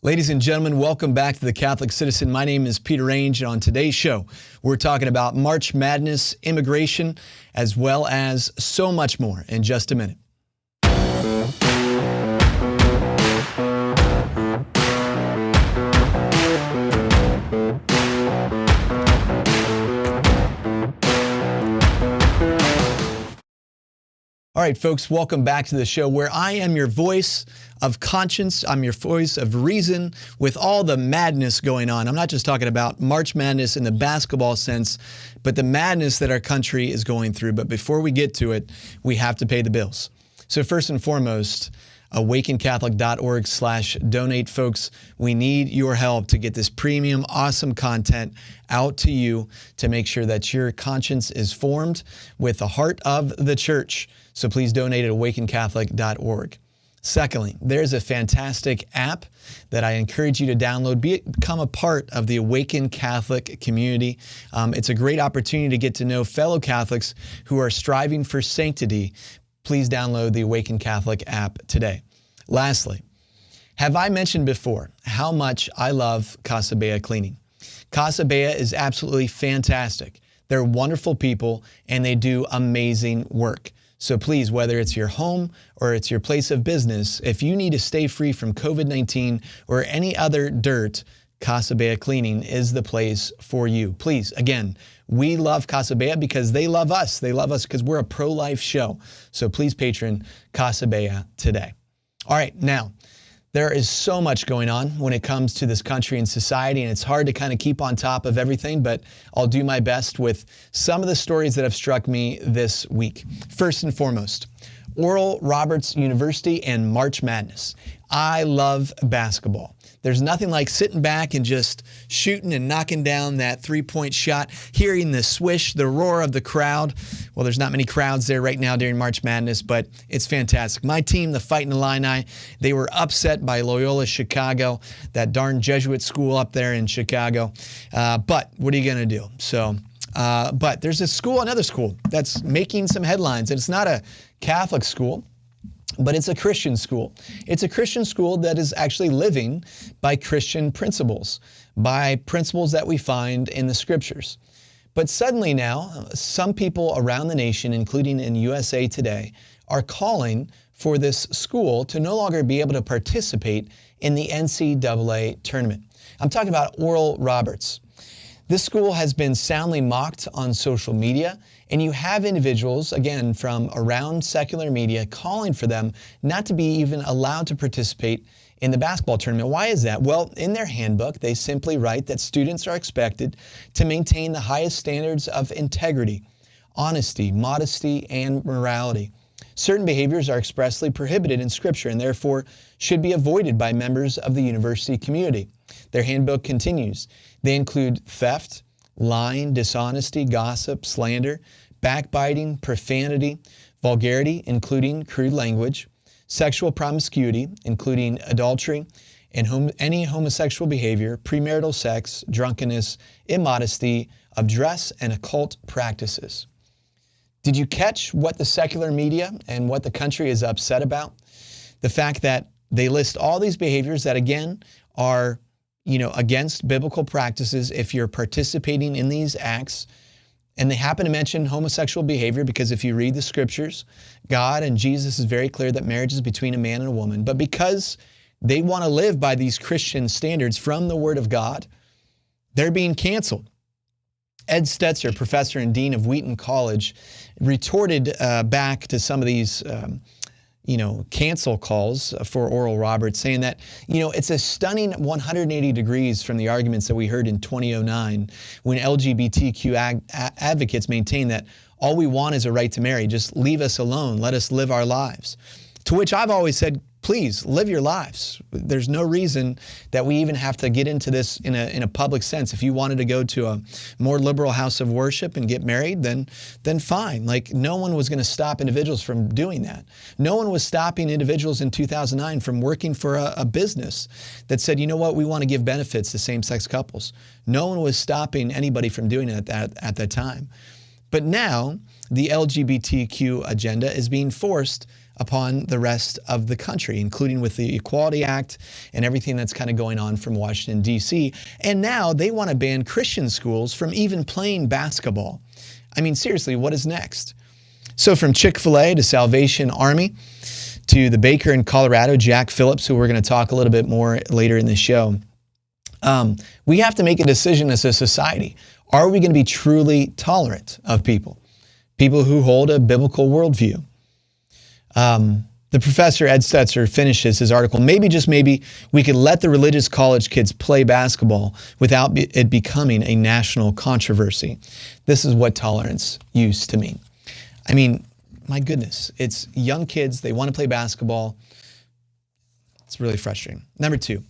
Ladies and gentlemen, welcome back to The Catholic Citizen. My name is Peter Range, and on today's show, we're talking about March Madness, immigration, as well as so much more in just a minute. All right, folks, welcome back to the show where I am your voice of conscience. I'm your voice of reason with all the madness going on. I'm not just talking about March Madness in the basketball sense, but the madness that our country is going through. But before we get to it, we have to pay the bills. So first and foremost, awakencatholic.org/donate, folks. We need your help to get this premium, awesome content out to you to make sure that your conscience is formed with the heart of the church. So please donate at awakencatholic.org. Secondly, there's a fantastic app that I encourage you to download. Become a part of the Awaken Catholic community. It's a great opportunity to get to know fellow Catholics who are striving for sanctity. Please download the Awaken Catholic app today. Lastly, have I mentioned before how much I love Casa Bea Cleaning? Casa Bea is absolutely fantastic. They're wonderful people and they do amazing work. So please, whether it's your home or it's your place of business, if you need to stay free from COVID-19 or any other dirt, Casa Bea Cleaning is the place for you. Please, again, we love Casa Bea because they love us. They love us because we're a pro-life show. So please patron Casa Bea today. All right, now, there is so much going on when it comes to this country and society, and it's hard to kind of keep on top of everything, but I'll do my best with some of the stories that have struck me this week. First and foremost, Oral Roberts University and March Madness. I love basketball. There's nothing like sitting back and just shooting and knocking down that three-point shot, hearing the swish, the roar of the crowd. Well, there's not many crowds there right now during March Madness, but it's fantastic. My team, the Fighting Illini, they were upset by Loyola Chicago, that darn Jesuit school up there in Chicago. But what are you going to do? So, but there's another school that's making some headlines, and it's not a Catholic school, but it's a Christian school. It's a Christian school that is actually living by Christian principles, by principles that we find in the scriptures. But suddenly now, some people around the nation, including in USA Today, are calling for this school to no longer be able to participate in the NCAA tournament. I'm talking about Oral Roberts. This school has been soundly mocked on social media, and you have individuals, again, from around secular media calling for them not to be even allowed to participate in the basketball tournament. Why is that? Well, in their handbook, they simply write that students are expected to maintain the highest standards of integrity, honesty, modesty, and morality. Certain behaviors are expressly prohibited in Scripture and therefore should be avoided by members of the university community. Their handbook continues. They include theft, lying, dishonesty, gossip, slander, backbiting, profanity, vulgarity, including crude language, sexual promiscuity, including adultery, and any homosexual behavior, premarital sex, drunkenness, immodesty of dress, and occult practices. Did you catch what the secular media and what the country is upset about? The fact that they list all these behaviors that, again, are against biblical practices if you're participating in these acts. And they happen to mention homosexual behavior because if you read the scriptures, God and Jesus is very clear that marriage is between a man and a woman. But because they want to live by these Christian standards from the Word of God, they're being canceled. Ed Stetzer, professor and dean of Wheaton College, retorted back to some of these cancel calls for Oral Roberts, saying that, it's a stunning 180 degrees from the arguments that we heard in 2009 when LGBTQ advocates maintained that all we want is a right to marry. Just leave us alone. Let us live our lives. To which I've always said, please live your lives. There's no reason that we even have to get into this in a public sense. If you wanted to go to a more liberal house of worship and get married, then fine. Like, no one was going to stop individuals from doing that. No one was stopping individuals in 2009 from working for a business that said, you know what, we want to give benefits to same-sex couples. No one was stopping anybody from doing it at that time. But now the LGBTQ agenda is being forced upon the rest of the country, including with the Equality Act and everything that's kind of going on from Washington, D.C. And now they want to ban Christian schools from even playing basketball. I mean, seriously, what is next? So from Chick-fil-A to Salvation Army to the baker in Colorado, Jack Phillips, who we're going to talk a little bit more later in the show, we have to make a decision as a society. Are we going to be truly tolerant of people who hold a biblical worldview? The professor, Ed Stetzer, finishes his article, maybe, just maybe, we could let the religious college kids play basketball without it becoming a national controversy. This is what tolerance used to mean. I mean, my goodness, it's young kids, they want to play basketball. It's really frustrating. Number two,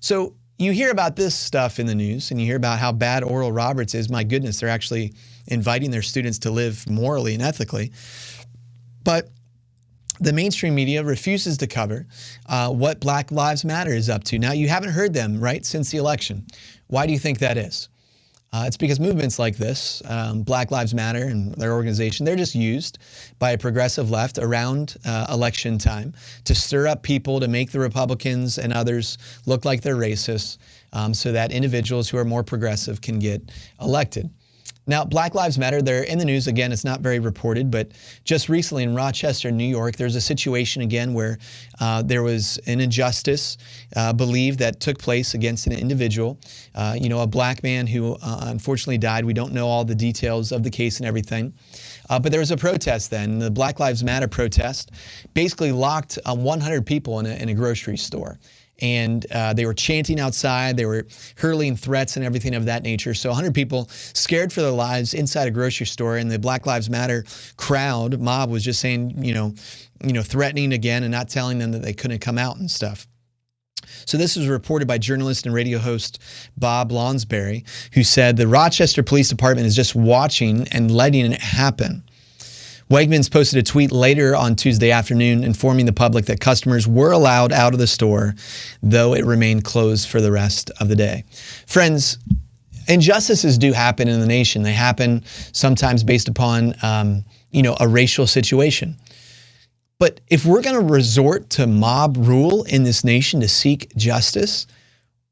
so you hear about this stuff in the news and you hear about how bad Oral Roberts is. My goodness, they're actually inviting their students to live morally and ethically. But the mainstream media refuses to cover what Black Lives Matter is up to. Now, you haven't heard them, right, since the election. Why do you think that is? It's because movements like this, Black Lives Matter and their organization, they're just used by a progressive left around election time to stir up people, to make the Republicans and others look like they're racist, so that individuals who are more progressive can get elected. Now, Black Lives Matter, they're in the news again. It's not very reported, but just recently in Rochester, New York, there's a situation again where there was an injustice believed that took place against an individual, a black man who unfortunately died. We don't know all the details of the case and everything. But there was a protest then. The Black Lives Matter protest basically locked 100 people in a grocery store. And they were chanting outside, they were hurling threats and everything of that nature. So 100 people scared for their lives inside a grocery store, and the Black Lives Matter mob was just saying, threatening again and not telling them that they couldn't come out and stuff. So this was reported by journalist and radio host Bob Lonsberry, who said the Rochester Police Department is just watching and letting it happen. Wegmans posted a tweet later on Tuesday afternoon informing the public that customers were allowed out of the store, though it remained closed for the rest of the day. Friends, injustices do happen in the nation. They happen sometimes based upon, a racial situation. But if we're going to resort to mob rule in this nation to seek justice,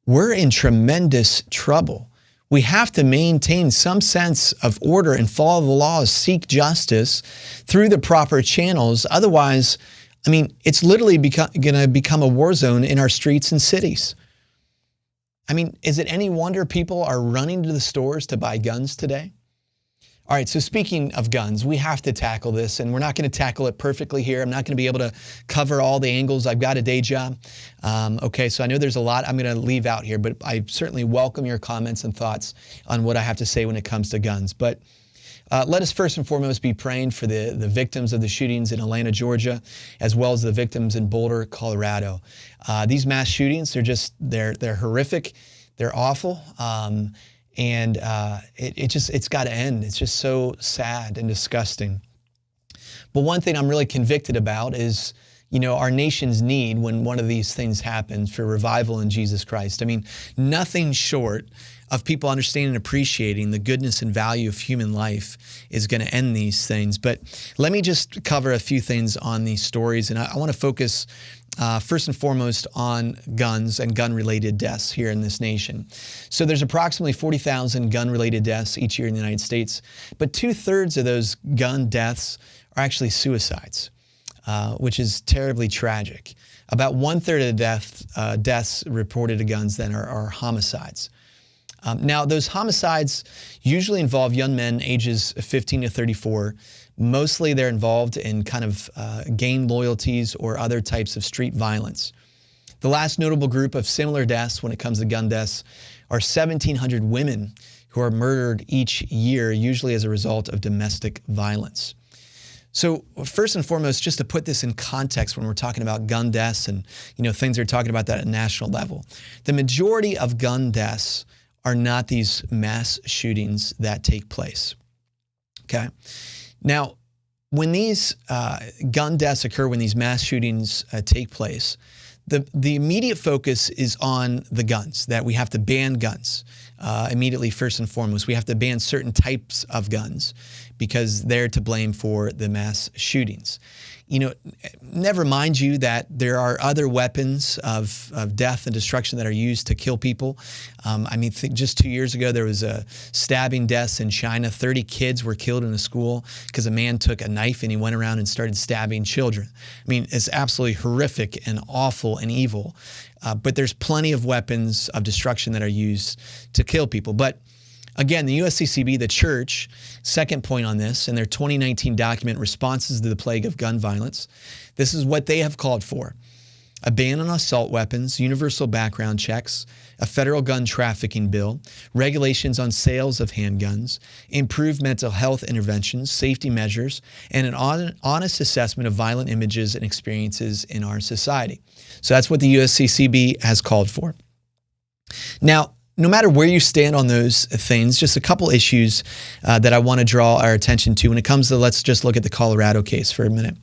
we're in tremendous trouble. We have to maintain some sense of order and follow the laws, seek justice through the proper channels. Otherwise, it's literally going to become a war zone in our streets and cities. Is it any wonder people are running to the stores to buy guns today? All right, so speaking of guns, we have to tackle this, and we're not going to tackle it perfectly here. I'm not going to be able to cover all the angles. I've got a day job. Okay, so I know there's a lot I'm going to leave out here, but I certainly welcome your comments and thoughts on what I have to say when it comes to guns. But let us first and foremost be praying for the victims of the shootings in Atlanta, Georgia, as well as the victims in Boulder, Colorado. These mass shootings, they're horrific. They're awful. And it's got to end. It's just so sad and disgusting. But one thing I'm really convicted about is, our nation's need when one of these things happens for revival in Jesus Christ. Nothing short of people understanding and appreciating the goodness and value of human life is going to end these things. But let me just cover a few things on these stories. And I want to focus first and foremost on guns and gun-related deaths here in this nation. So there's approximately 40,000 gun-related deaths each year in the United States, but 2/3 of those gun deaths are actually suicides, which is terribly tragic. About 1/3 of the deaths reported to guns then are homicides. Now, those homicides usually involve young men ages 15 to 34. Mostly they're involved in kind of gang loyalties or other types of street violence. The last notable group of similar deaths when it comes to gun deaths are 1,700 women who are murdered each year, usually as a result of domestic violence. So first and foremost, just to put this in context when we're talking about gun deaths and things we're talking about that at a national level, the majority of gun deaths are not these mass shootings that take place. Okay. Now, when these gun deaths occur, when these mass shootings take place, the immediate focus is on the guns, that we have to ban guns immediately first and foremost. We have to ban certain types of guns because they're to blame for the mass shootings. never mind you that there are other weapons of death and destruction that are used to kill people. Just 2 years ago, there was a stabbing deaths in China. 30 kids were killed in a school because a man took a knife and he went around and started stabbing children. It's absolutely horrific and awful and evil. But there's plenty of weapons of destruction that are used to kill people. But again, the USCCB, the church, second point on this, in their 2019 document, Responses to the Plague of Gun Violence, this is what they have called for: a ban on assault weapons, universal background checks, a federal gun trafficking bill, regulations on sales of handguns, improved mental health interventions, safety measures, and an honest assessment of violent images and experiences in our society. So that's what the USCCB has called for. Now, no matter where you stand on those things, just a couple issues that I want to draw our attention to when it comes to, let's just look at the Colorado case for a minute.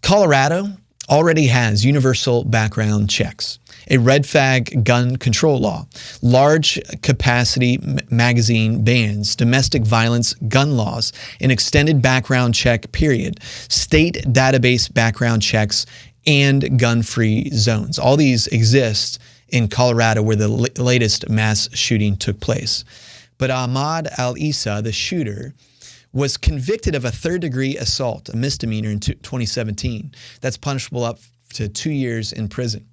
Colorado already has universal background checks, a red flag gun control law, large capacity magazine bans, domestic violence gun laws, an extended background check period, state database background checks, and gun-free zones. All these exist in Colorado, where the latest mass shooting took place. But Ahmad al-Issa, the shooter, was convicted of a third-degree assault, a misdemeanor in 2017. That's punishable up to 2 years in prison.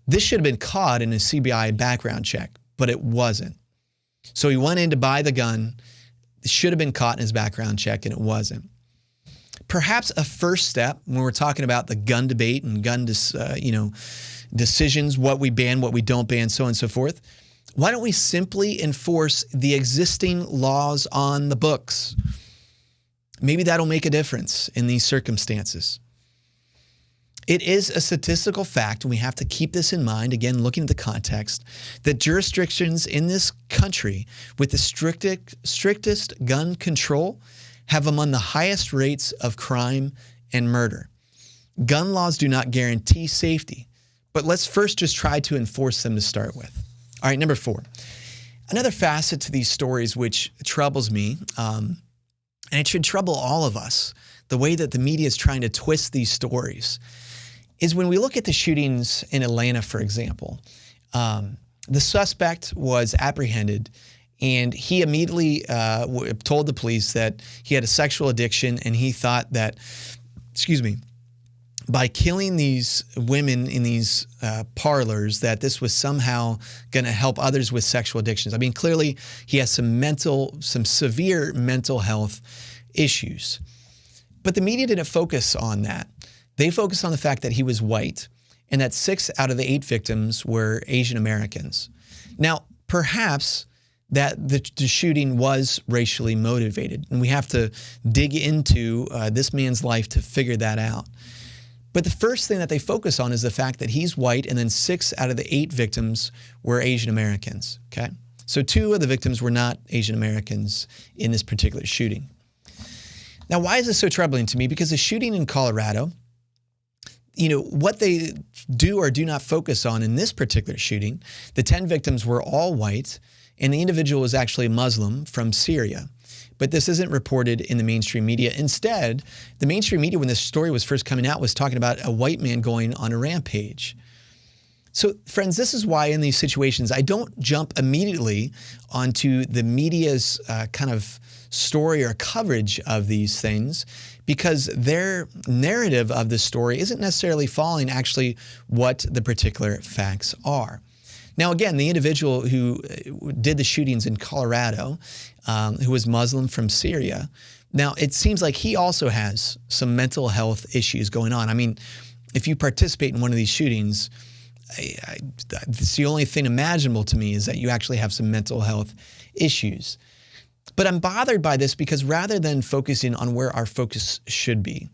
This should have been caught in a CBI background check, but it wasn't. So he went in to buy the gun. It should have been caught in his background check, and it wasn't. Perhaps a first step when we're talking about the gun debate and gun decisions, what we ban, what we don't ban, so on and so forth. Why don't we simply enforce the existing laws on the books? Maybe that'll make a difference in these circumstances. It is a statistical fact, and we have to keep this in mind, again, looking at the context, that jurisdictions in this country with the strictest gun control have among the highest rates of crime and murder. Gun laws do not guarantee safety, but let's first just try to enforce them to start with. All right, number 4. Another facet to these stories which troubles me, and it should trouble all of us, the way that the media is trying to twist these stories, is when we look at the shootings in Atlanta, for example. The suspect was apprehended, and he immediately told the police that he had a sexual addiction, and he thought that, by killing these women in these parlors, that this was somehow going to help others with sexual addictions. Clearly he has some severe mental health issues. But the media didn't focus on that. They focused on the fact that he was white and that 6 out of the 8 victims were Asian Americans. Now, perhaps that the shooting was racially motivated, and we have to dig into this man's life to figure that out. But the first thing that they focus on is the fact that he's white, and then 6 out of the 8 victims were Asian Americans, okay? So 2 of the victims were not Asian Americans in this particular shooting. Now, why is this so troubling to me? Because the shooting in Colorado, what they do or do not focus on in this particular shooting, the 10 victims were all white, and the individual was actually Muslim from Syria. But this isn't reported in the mainstream media. Instead, the mainstream media, when this story was first coming out, was talking about a white man going on a rampage. So, friends, this is why in these situations, I don't jump immediately onto the media's kind of story or coverage of these things, because their narrative of the story isn't necessarily following actually what the particular facts are. Now, again, the individual who did the shootings in Colorado, who was Muslim from Syria, now it seems like he also has some mental health issues going on. If you participate in one of these shootings, it's the only thing imaginable to me is that you actually have some mental health issues. But I'm bothered by this because rather than focusing on where our focus should be,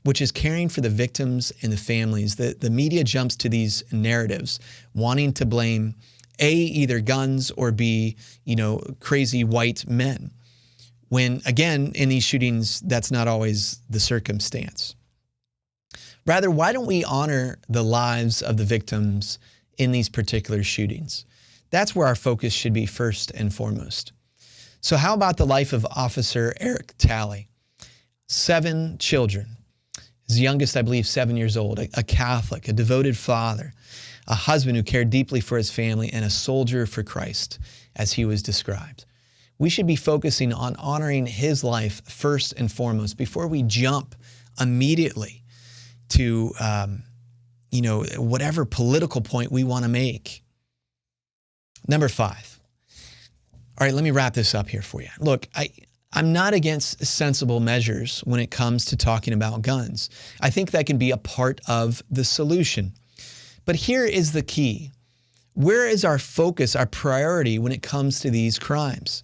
which is caring for the victims and the families, the media jumps to these narratives, wanting to blame A, either guns, or B, crazy white men. When, again, in these shootings, that's not always the circumstance. Rather, why don't we honor the lives of the victims in these particular shootings? That's where our focus should be first and foremost. So how about the life of Officer Eric Talley? 7 children. His youngest, I believe, 7 years old, a Catholic, a devoted father, a husband who cared deeply for his family, and a soldier for Christ, as he was described. We should be focusing on honoring his life first and foremost before we jump immediately to, whatever political point we want to make. Number 5. All right, let me wrap this up here for you. Look, I'm not against sensible measures when it comes to talking about guns. I think that can be a part of the solution. But here is the key. Where is our focus, our priority when it comes to these crimes?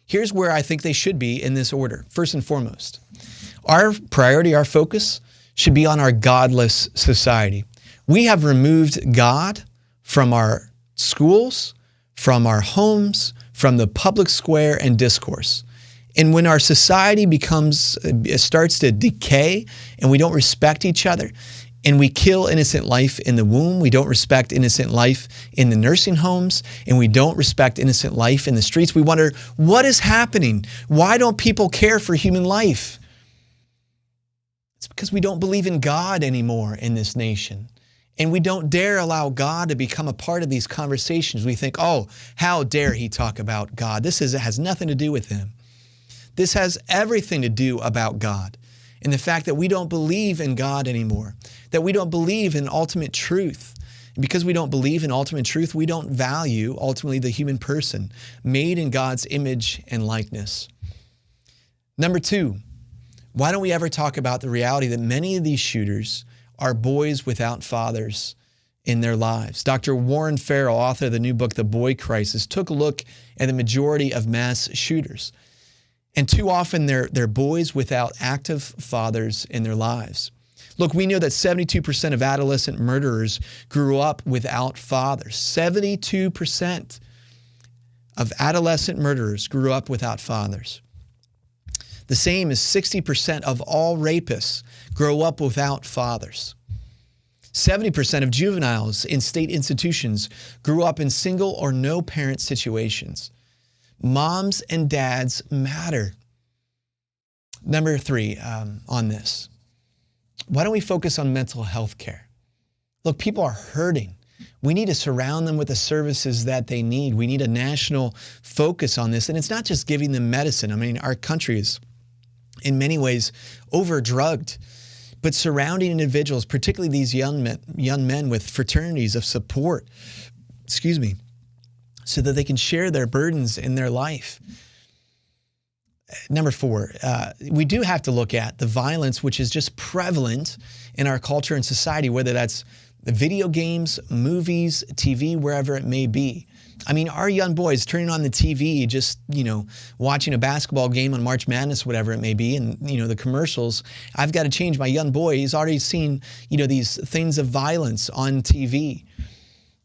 Here's where I think they should be in this order. First and foremost, our priority, our focus should be on our godless society. We have removed God from our schools, from our homes, from the public square and discourse. And when our society starts to decay and we don't respect each other, and we kill innocent life in the womb, we don't respect innocent life in the nursing homes, and we don't respect innocent life in the streets, we wonder, what is happening? Why don't people care for human life? It's because we don't believe in God anymore in this nation. And we don't dare allow God to become a part of these conversations. We think, oh, how dare he talk about God? This has nothing to do with him. This has everything to do about God and the fact that we don't believe in God anymore, that we don't believe in ultimate truth. And because we don't believe in ultimate truth, we don't value ultimately the human person made in God's image and likeness. Number 2, why don't we ever talk about the reality that many of these shooters are boys without fathers in their lives? Dr. Warren Farrell, author of the new book, The Boy Crisis, took a look at the majority of mass shooters. And too often they're boys without active fathers in their lives. Look, we know that 72% of adolescent murderers grew up without fathers. 72% of adolescent murderers grew up without fathers. The same as 60% of all rapists grow up without fathers. 70% of juveniles in state institutions grew up in single or no parent situations. Moms and dads matter. Number 3 on this. Why don't we focus on mental health care? Look, people are hurting. We need to surround them with the services that they need. We need a national focus on this. And it's not just giving them medicine. I mean, our country is in many ways overdrugged, but surrounding individuals, particularly these young men with fraternities of support, so that they can share their burdens in their life. Number 4, we do have to look at the violence which is just prevalent in our culture and society, whether that's the video games, movies, TV, wherever it may be. I mean, our young boys turning on the TV, just, watching a basketball game on March Madness, whatever it may be, and, the commercials. I've got to change my young boy. He's already seen, these things of violence on TV.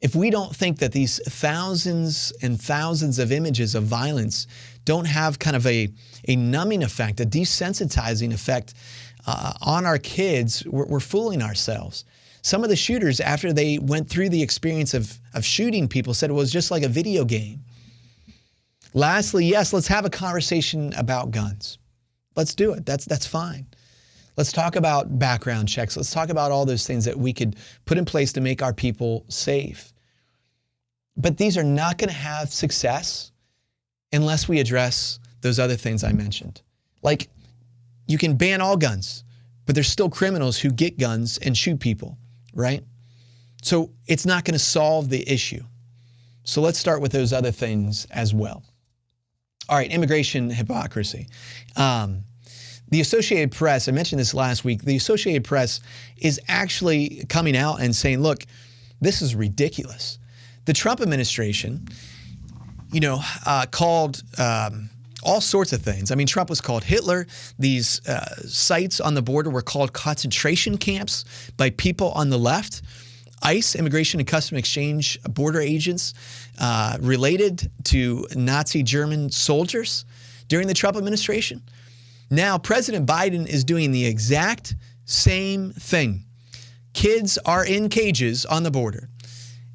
If we don't think that these thousands and thousands of images of violence don't have kind of a numbing effect, a desensitizing effect on our kids, we're fooling ourselves. Some of the shooters, after they went through the experience of shooting people, said it was just like a video game. Lastly, yes, let's have a conversation about guns. Let's do it. That's fine. Let's talk about background checks. Let's talk about all those things that we could put in place to make our people safe. But these are not going to have success unless we address those other things I mentioned. Like, you can ban all guns, but there's still criminals who get guns and shoot people, right? So it's not going to solve the issue. So let's start with those other things as well. All right, immigration hypocrisy. The Associated Press, I mentioned this last week, the Associated Press is actually coming out and saying, look, this is ridiculous. The Trump administration, called all sorts of things. I mean, Trump was called Hitler. These sites on the border were called concentration camps by people on the left. ICE, Immigration and Customs Exchange border agents, related to Nazi German soldiers during the Trump administration. Now, President Biden is doing the exact same thing. Kids are in cages on the border.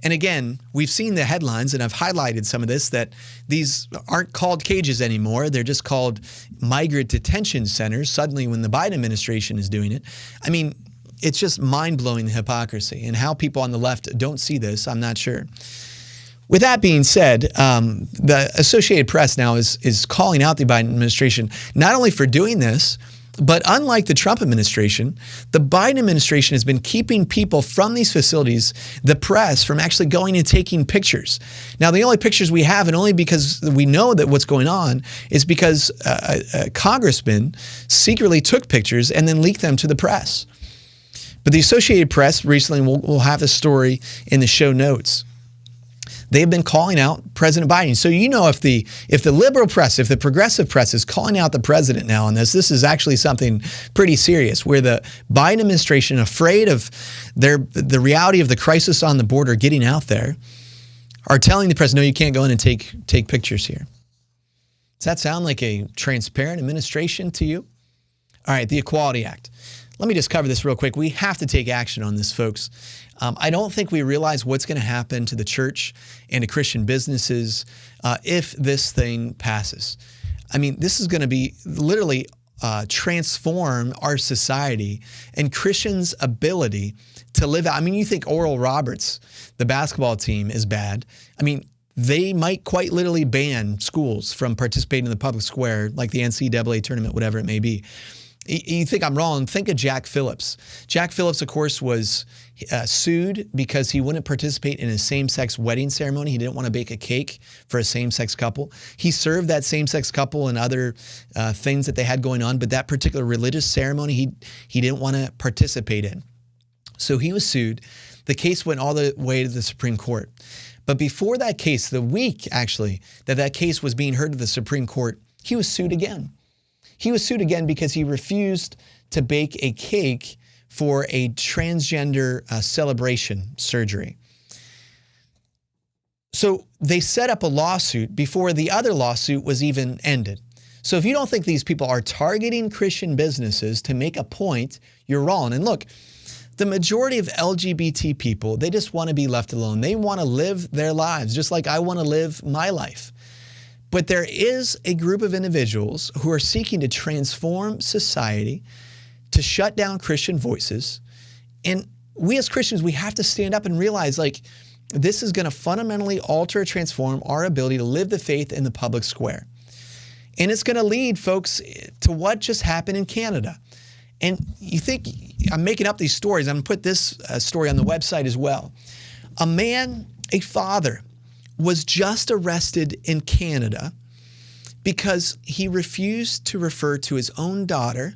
And again, we've seen the headlines, and I've highlighted some of this, that these aren't called cages anymore. They're just called migrant detention centers, suddenly when the Biden administration is doing it. I mean, it's just mind-blowing, the hypocrisy, and how people on the left don't see this, I'm not sure. With that being said, the Associated Press now is calling out the Biden administration, not only for doing this, but unlike the Trump administration, the Biden administration has been keeping people from these facilities, the press, from actually going and taking pictures. Now, the only pictures we have, and only because we know that what's going on, is because a congressman secretly took pictures and then leaked them to the press. But the Associated Press recently, we'll have a story in the show notes. They've been calling out President Biden. So you know, if the liberal press, if the progressive press is calling out the president now on this is actually something pretty serious, where the Biden administration, afraid of the reality of the crisis on the border getting out there, are telling the president, no, you can't go in and take pictures here. Does that sound like a transparent administration to you? All right, the Equality Act. Let me just cover this real quick. We have to take action on this, folks. I don't think we realize what's going to happen to the church and to Christian businesses if this thing passes. I mean, this is going to be literally transform our society and Christians' ability to live out. I mean, you think Oral Roberts, the basketball team, is bad. I mean, they might quite literally ban schools from participating in the public square, like the NCAA tournament, whatever it may be. You think I'm wrong? Think of Jack Phillips. Jack Phillips, of course, was sued because he wouldn't participate in a same-sex wedding ceremony. He didn't want to bake a cake for a same-sex couple. He served that same-sex couple and other things that they had going on, but that particular religious ceremony he didn't want to participate in. So he was sued. The case went all the way to the Supreme Court. But before that case, the week actually that case was being heard at the Supreme Court, he was sued again. He was sued again because he refused to bake a cake for a transgender celebration surgery. So they set up a lawsuit before the other lawsuit was even ended. So if you don't think these people are targeting Christian businesses to make a point, you're wrong. And look, the majority of LGBT people, they just want to be left alone. They want to live their lives just like I want to live my life. But there is a group of individuals who are seeking to transform society, to shut down Christian voices. And we as Christians, we have to stand up and realize, like, this is going to fundamentally alter, transform our ability to live the faith in the public square. And it's going to lead, folks, to what just happened in Canada. And you think I'm making up these stories. I'm going to put this story on the website as well. A father, was just arrested in Canada because he refused to refer to his own daughter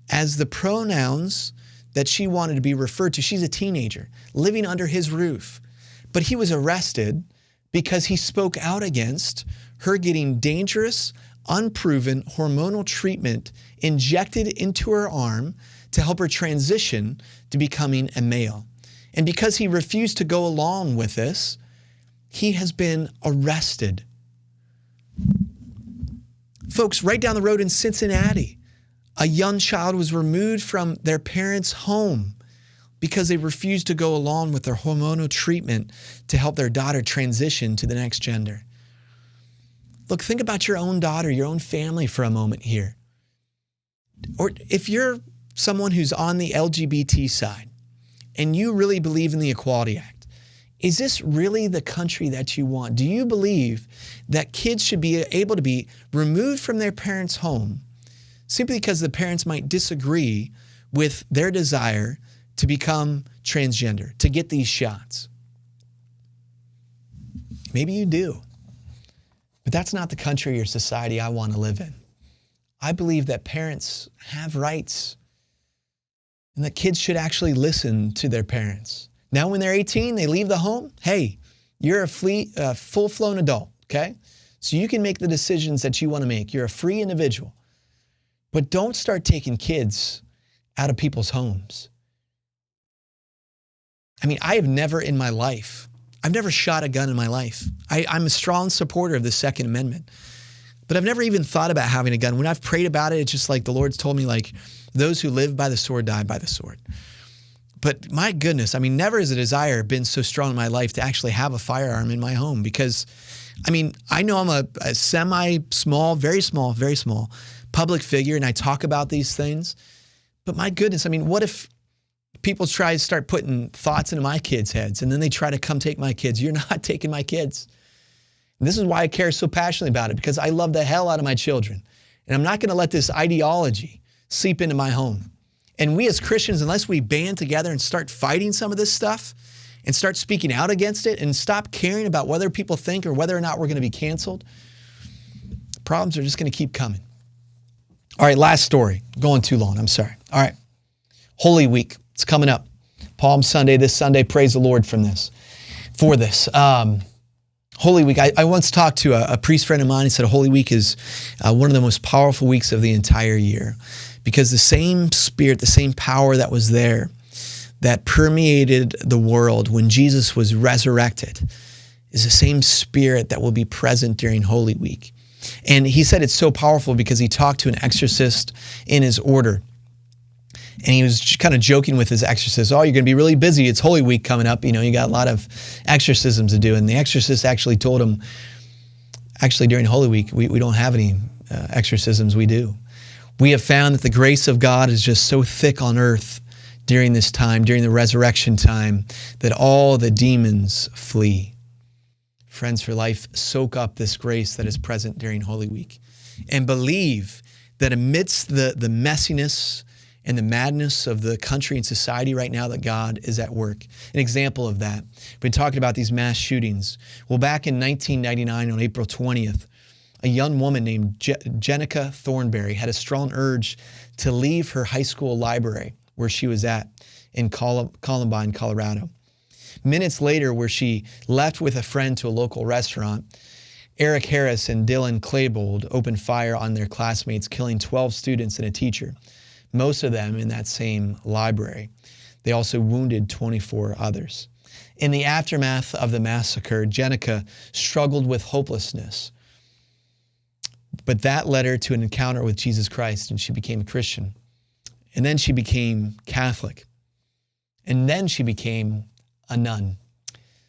as the pronouns that she wanted to be referred to. She's a teenager living under his roof. But he was arrested because he spoke out against her getting dangerous, unproven hormonal treatment injected into her arm to help her transition to becoming a male. And because he refused to go along with this, he has been arrested. Folks, right down the road in Cincinnati, a young child was removed from their parents' home because they refused to go along with their hormonal treatment to help their daughter transition to the next gender. Look, think about your own daughter, your own family for a moment here. Or if you're someone who's on the LGBT side and you really believe in the Equality Act, is this really the country that you want? Do you believe that kids should be able to be removed from their parents' home simply because the parents might disagree with their desire to become transgender, to get these shots? Maybe you do. But that's not the country or society I want to live in. I believe that parents have rights and that kids should actually listen to their parents. Now, when they're 18, they leave the home. Hey, you're a full-flown adult, okay? So you can make the decisions that you want to make. You're a free individual. But don't start taking kids out of people's homes. I mean, I have never in my life, I've never shot a gun in my life. I'm a strong supporter of the Second Amendment. But I've never even thought about having a gun. When I've prayed about it, it's just like the Lord's told me, like, those who live by the sword die by the sword. But my goodness, I mean, never has a desire been so strong in my life to actually have a firearm in my home because, I mean, I know I'm a semi-small, very small public figure, and I talk about these things. But my goodness, I mean, what if people try to start putting thoughts into my kids' heads, and then they try to come take my kids? You're not taking my kids. And this is why I care so passionately about it, because I love the hell out of my children. And I'm not going to let this ideology seep into my home. And we as Christians, unless we band together and start fighting some of this stuff and start speaking out against it and stop caring about whether people think or whether or not we're going to be canceled, problems are just going to keep coming. All right, last story. Going too long, I'm sorry. All right, Holy Week. It's coming up. Palm Sunday, this Sunday. Praise the Lord for this. Holy Week. I once talked to a priest friend of mine. He said Holy Week is one of the most powerful weeks of the entire year because the same spirit, the same power that was there that permeated the world when Jesus was resurrected is the same spirit that will be present during Holy Week. And he said it's so powerful because he talked to an exorcist in his order. And he was kind of joking with his exorcist. Oh, you're going to be really busy. It's Holy Week coming up. You know, you got a lot of exorcisms to do. And the exorcist actually told him, actually during Holy Week, we don't have any exorcisms. We do. We have found that the grace of God is just so thick on earth during this time, during the resurrection time, that all the demons flee. Friends for Life, soak up this grace that is present during Holy Week and believe that amidst the messiness and the madness of the country and society right now, that God is at work. An example of that, we've been talking about these mass shootings. Well, back in 1999 on April 20th, a young woman named Jenica Thornberry had a strong urge to leave her high school library where she was at in Columbine, Colorado. Minutes later, where she left with a friend to a local restaurant, Eric Harris and Dylan Claybold opened fire on their classmates, killing 12 students and a teacher, most of them in that same library. They also wounded 24 others. In the aftermath of the massacre, Jenica struggled with hopelessness, but that led her to an encounter with Jesus Christ, and she became a Christian. And then she became Catholic. And then she became a nun.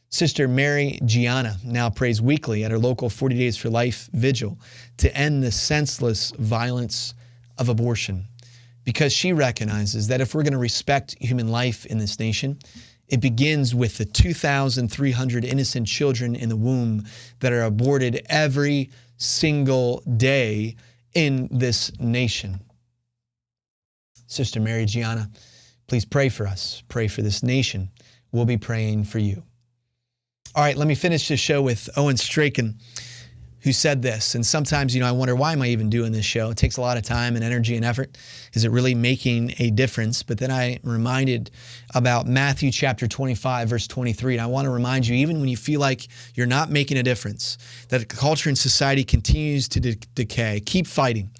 Sister Mary Gianna now prays weekly at her local 40 Days for Life vigil to end the senseless violence of abortion, because she recognizes that if we're going to respect human life in this nation, it begins with the 2,300 innocent children in the womb that are aborted every single day in this nation. Sister Mary Gianna, please pray for us. Pray for this nation. We'll be praying for you. All right, let me finish this show with Owen Strachan, who said this. And sometimes, I wonder, why am I even doing this show? It takes a lot of time and energy and effort. Is it really making a difference? But then I reminded about Matthew chapter 25, verse 23. And I want to remind you, even when you feel like you're not making a difference, that culture and society continues to decay, keep fighting.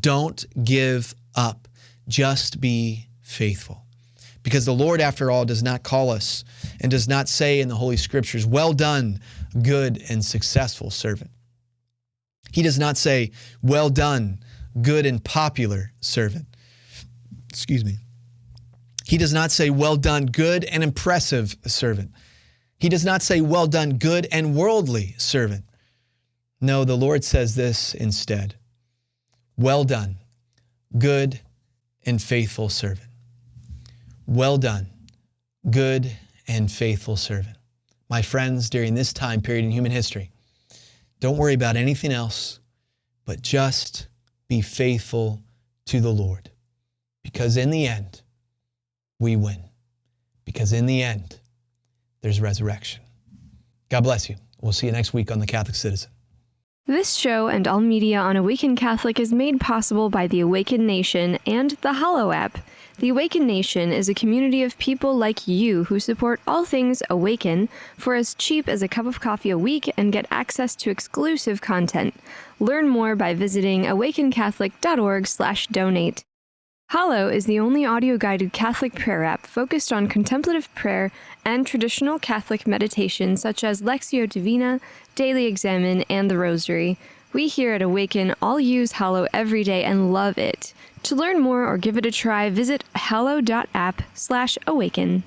Don't give up. Just be faithful. Because the Lord, after all, does not call us and does not say in the Holy Scriptures, well done, good and successful servant. He does not say, well done, good and popular servant. Excuse me. He does not say, well done, good and impressive servant. He does not say, well done, good and worldly servant. No, the Lord says this instead. Well done, good and faithful servant. Well done, good and faithful servant. My friends, during this time period in human history, don't worry about anything else, but just be faithful to the Lord. Because in the end, we win. Because in the end, there's resurrection. God bless you. We'll see you next week on The Catholic Citizen. This show and all media on Awaken Catholic is made possible by the Awaken Nation and the Hallow app. The Awaken Nation is a community of people like you who support all things Awaken for as cheap as a cup of coffee a week and get access to exclusive content. Learn more by visiting awakencatholic.org/donate. Hallow is the only audio-guided Catholic prayer app focused on contemplative prayer and traditional Catholic meditation such as Lectio Divina, Daily Examen, and the Rosary. We here at Awaken all use Hallow every day and love it. To learn more or give it a try, visit hallow.app/awaken.